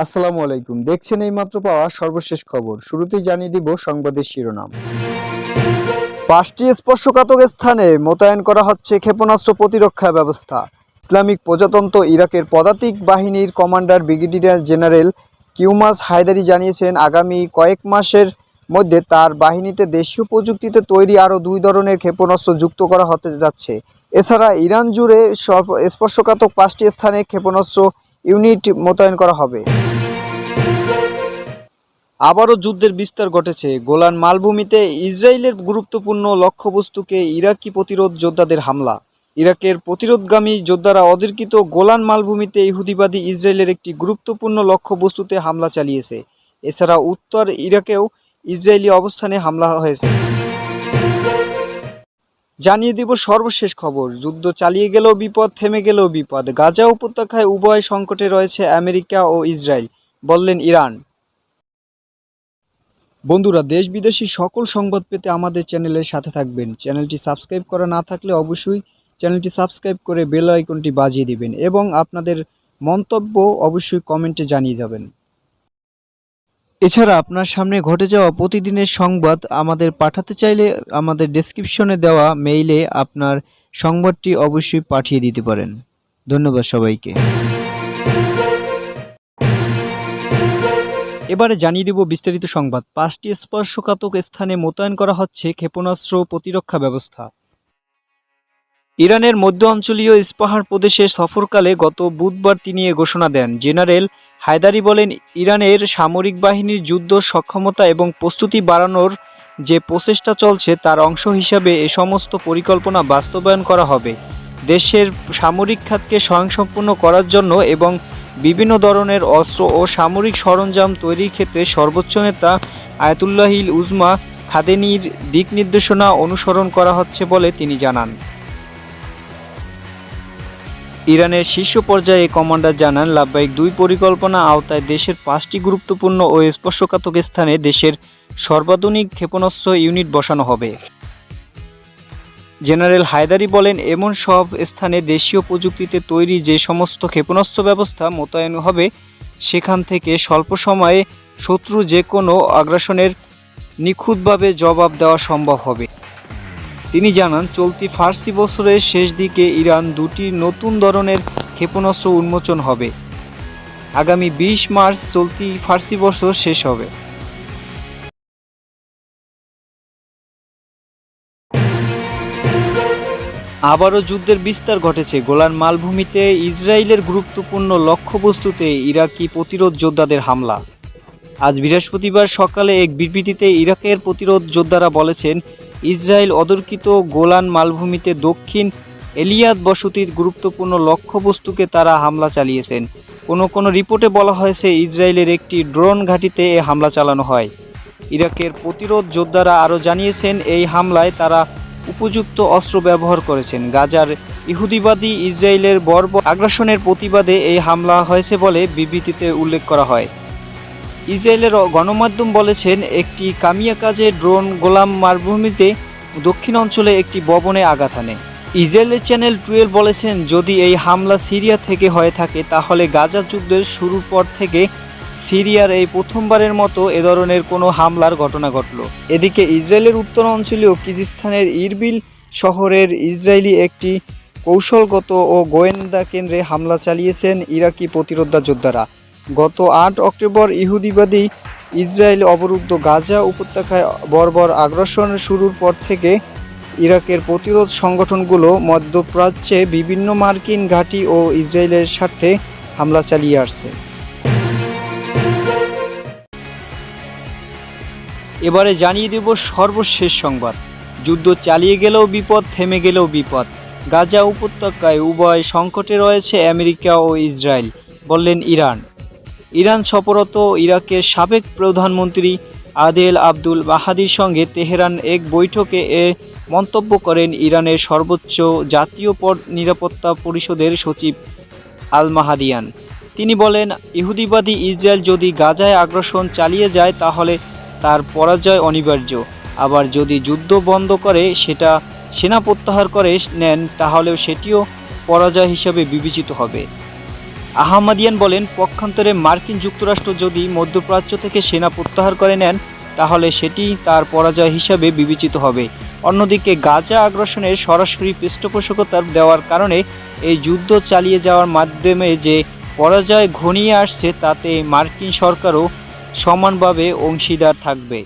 আসসালামু আলাইকুম। দেখছেন এইমাত্র পাওয়া সর্বশেষ খবর। শুরুতেই জানিয়ে দিব সংবাদের শিরোনাম। 5টি স্পর্শকাতর স্থানে মোতায়েন করা হচ্ছে ক্ষেপণাস্ত্র প্রতিরক্ষা ব্যবস্থা। ইসলামিক প্রজাতন্ত্র ইরাকের পদাতিক বাহিনীর কমান্ডার ব্রিগেডিয়ার জেনারেল কিউমাস হায়দারি জানিয়েছেন, আগামী কয়েক মাসের মধ্যে তার বাহিনীতে দেশীয় প্রযুক্তিতে তৈরি আরও 2 ধরনের ক্ষেপণাস্ত্র যুক্ত করা হতে যাচ্ছে। এছাড়া ইরান জুড়ে স্পর্শকাতর 5টি স্থানে ক্ষেপণাস্ত্র ইউনিট মোতায়েন করা হবে। আবারও যুদ্ধের বিস্তার ঘটেছে। গোলান মালভূমিতে ইসরায়েলের গুরুত্বপূর্ণ লক্ষ্যবস্তুকে ইরাকি প্রতিরোধ যোদ্ধাদের হামলা। ইরাকের প্রতিরোধগামী যোদ্ধারা অধিকৃত গোলান মালভূমিতে ইহুদিবাদী ইসরায়েলের একটি গুরুত্বপূর্ণ লক্ষ্যবস্তুতে হামলা চালিয়েছে। এছাড়া উত্তর ইরাকেও ইসরায়েলি অবস্থানে হামলা হয়েছে। জানিয়ে দিব সর্বশেষ খবর। যুদ্ধ চালিয়ে গেলেও বিপদ, থেমে গেলেও বিপদ। গাজা উপত্যকায় উভয় সংকটে রয়েছে আমেরিকা ও ইসরায়েল, বললেন ইরান। বন্ধুরা, দেশ বিদেশি সকল সংবাদ পেতে আমাদের চ্যানেলের সাথে থাকবেন। চ্যানেলটি সাবস্ক্রাইব করা না থাকলে অবশ্যই চ্যানেলটি সাবস্ক্রাইব করে বেল আইকনটি বাজিয়ে দিবেন এবং আপনাদের মন্তব্য অবশ্যই কমেন্টে জানিয়ে যাবেন। এছাড়া আপনার সামনে ঘটে যাওয়া প্রতিদিনের সংবাদ আমাদের পাঠাতে চাইলে আমাদের ডেসক্রিপশনে দেওয়া মেইলে আপনার সংবাদটি অবশ্যই পাঠিয়ে দিতে পারেন। ধন্যবাদ সবাইকে। এবারে জানিয়ে দেব বিস্তারিত সংবাদ। 5টি স্পর্শকাতর স্থানে মোতায়েন করা হচ্ছে ক্ষেপণাস্ত্র প্রতিরক্ষা ব্যবস্থা। ইরানের মধ্য অঞ্চলীয় ইস্পাহার প্রদেশে সফরকালে গত বুধবার তিনি এ ঘোষণা দেন। জেনারেল হায়দারি বলেন, ইরানের সামরিক বাহিনীর যুদ্ধ সক্ষমতা এবং প্রস্তুতি বাড়ানোর যে প্রচেষ্টা চলছে তার অংশ হিসাবে এ সমস্ত পরিকল্পনা বাস্তবায়ন করা হবে। দেশের সামরিক খাতকে স্বয়ংসম্পূর্ণ করার জন্য এবং বিভিন্ন ধরনের অস্ত্র ও সামরিক সরঞ্জাম তৈরির ক্ষেত্রে সর্বোচ্চ নেতা আয়াতুল্লাহিল উজমা খামেনির দিক নির্দেশনা অনুসরণ করা হচ্ছে বলে তিনি জানান। ইরানের শীর্ষ পর্যায়ে কমান্ডার জানান, লাব্বাইক 2 পরিকল্পনা আওতায় দেশের 5টি গুরুত্বপূর্ণ ও স্পর্শকাতর স্থানে দেশের সর্বাধুনিক ক্ষেপণাস্ত্র ইউনিট বসানো হবে। জেনারেল হায়দারি বলেন, এমন সব স্থানে দেশীয় প্রযুক্তিতে তৈরি যে সমস্ত ক্ষেপণাস্ত্র ব্যবস্থা মোতায়েন হবে সেখান থেকে স্বল্প সময়ে শত্রু যে কোনো আগ্রাসনের নিখুঁতভাবে জবাব দেওয়া সম্ভব হবে। তিনি জানান, চলতি ফার্সি বছরের শেষ দিকে ইরান 2টি নতুন ধরনের ক্ষেপণাস্ত্র উন্মোচন হবে। আগামী 20 মার্চ চলতি ফার্সি বছর শেষ হবে। আবারও যুদ্ধের বিস্তার ঘটেছে। গোলান মালভূমিতে ইসরায়েলের গুরুত্বপূর্ণ লক্ষ্যবস্তুতে ইরাকি প্রতিরোধ যোদ্ধাদের হামলা। আজ বৃহস্পতিবার সকালে এক বিবৃতিতে ইরাকের প্রতিরোধ যোদ্ধারা বলেছেন, ইসরায়েল অধিকৃত গোলান মালভূমিতে দক্ষিণ এলিয়াদ বসতির গুরুত্বপূর্ণ লক্ষ্যবস্তুকে তারা হামলা চালিয়েছেন। কোনো রিপোর্টে বলা হয়েছে ইসরায়েলের একটি ড্রোন ঘাঁটিতে এ হামলা চালানো হয়। ইরাকের প্রতিরোধ যোদ্ধারা আরও জানিয়েছেন, এই হামলায় তারা উপযুক্ত অস্ত্র ব্যবহার করেছেন। গাজার ইহুদিবাদী ইসরায়েলের বর্বর আগ্রাসনের প্রতিবাদে এই হামলা হয়েছে বলে বিবৃতিতে উল্লেখ করা হয়। ইসরায়েলের গণমাধ্যম বলেছেন, একটি কামিয়াকাজে ড্রোন গোলান মালভূমিতে দক্ষিণ অঞ্চলে একটি ভবনে আঘাত হানে। ইসরায়েলের চ্যানেল 12 বলেছেন, যদি এই হামলা সিরিয়া থেকে হয়ে থাকে তাহলে গাজা যুদ্ধের শুরুর পর থেকে সিরিয়ার এই প্রথমবারের মতো এ ধরনের কোনো হামলার ঘটনা ঘটল। এদিকে ইসরায়েলের উত্তর অঞ্চলীয় কিজিস্তানের ইরবিল শহরের ইসরায়েলি একটি কৌশলগত ও গোয়েন্দা কেন্দ্রে হামলা চালিয়েছেন ইরাকি প্রতিরোধ যোদ্ধারা। গত 8 অক্টোবর ইহুদিবাদী ইসরায়েল অবরুদ্ধ গাজা উপত্যকায় বর্বর আগ্রাসন শুরুর পর থেকে ইরাকের প্রতিরোধ সংগঠনগুলো মধ্যপ্রাচ্যে বিভিন্ন মার্কিন ঘাঁটি ও ইসরায়েলের স্বার্থে হামলা চালিয়ে আসছে। এবারে জানিয়ে দেব সর্বশেষ সংবাদ। যুদ্ধ চালিয়ে গেলেও বিপদ, থেমে গেলেও বিপদ। গাজা উপত্যকায় উভয় সংকটে রয়েছে আমেরিকা ও ইসরায়েল, বললেন ইরান। ইরান সফররত ইরাকের সাবেক প্রধানমন্ত্রী আদেল আব্দুল মাহাদির সঙ্গে তেহরান এক বৈঠকে এ মন্তব্য করেন ইরানের সর্বোচ্চ জাতীয় নিরাপত্তা পরিষদের সচিব আল মাহাদিয়ান। তিনি বলেন, ইহুদিবাদী ইসরায়েল যদি গাজায় আগ্রাসন চালিয়ে যায় তাহলে তার পরাজয় অনিবার্য। আবার যদি যুদ্ধ বন্ধ করে সেটা সেনা প্রত্যাহার করে নেন তাহলেও সেটিও পরাজয় হিসাবে বিবেচিত হবে। আহমাদিয়ান বলেন, পক্ষান্তরে মার্কিন যুক্তরাষ্ট্র যদি মধ্যপ্রাচ্য থেকে সেনা প্রত্যাহার করে নেন তাহলে সেটি তার পরাজয় হিসাবে বিবেচিত হবে। অন্যদিকে গাজা আগ্রাসনের সরাসরি পৃষ্ঠপোষকতা দেওয়ার কারণে এই যুদ্ধ চালিয়ে যাওয়ার মাধ্যমে যে পরাজয় ঘনিয়ে আসছে তাতে মার্কিন সরকারও সমানভাবে অংশীদার থাকবে।